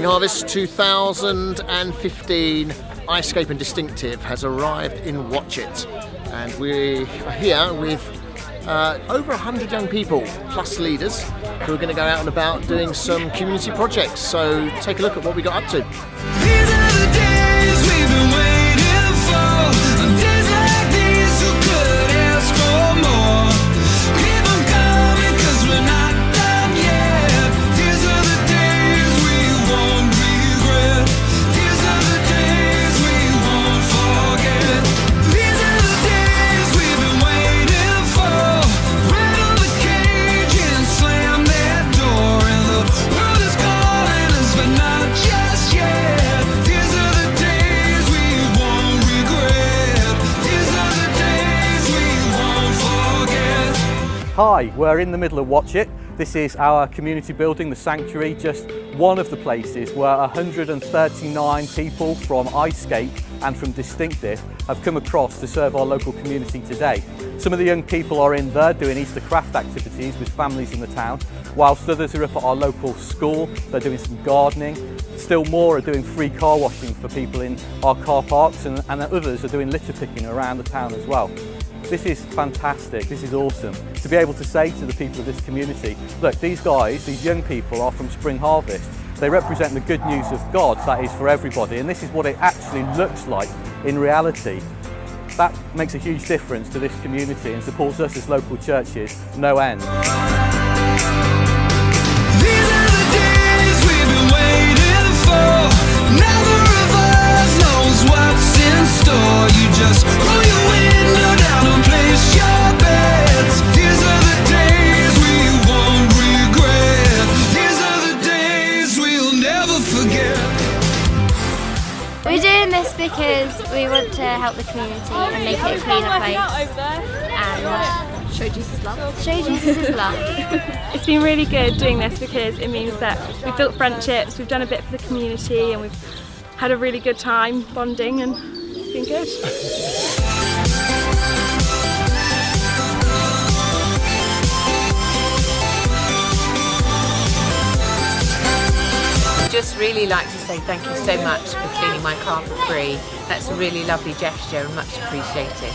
Spring Harvest 2015 Icescape and Distinctive has arrived in Watchet, and we are here with over 100 young people plus leaders who are going to go out and about doing some community projects. So take a look at what we got up to. These are the days we've been waiting for. Days like these, who could ask for more? Keep them coming, 'cause we're not done yet. These are the days we won't regret. These are the days we won't forget. These are the days we've been waiting for. Rattle the cage and slam that door, and the world is calling us, but not just yet. These are the days we won't regret. These are the days we won't forget. Hi, we're in the middle of Watchet. This is our community building, the Sanctuary, just one of the places where 139 people from Icescape and from Distinctive have come across to serve our local community today. Some of the young people are in there doing Easter craft activities with families in the town, whilst others are up at our local school. They're doing some gardening. Still more are doing free car washing for people in our car parks, and others are doing litter picking around the town as well. This is fantastic, this is awesome. To be able to say to the people of this community, look, these guys, these young people are from Spring Harvest. They represent the good news of God that is for everybody, and this is what it actually looks like in reality. That makes a huge difference to this community and supports us as local churches no end. These are the days we've been waiting for. Neither of us knows what's in store. You just roll your window down and place your bets. These are the days we won't regret. These are the days we'll never forget. We're doing this because we want to help the community and make it a cleaner place and show Jesus' love. Show Jesus' love. It's been really good doing this because it means that we've built friendships, we've done a bit for the community, and we've had a really good time bonding, and it's been good. Just really like to say thank you so much for cleaning my car for free. That's a really lovely gesture and much appreciated.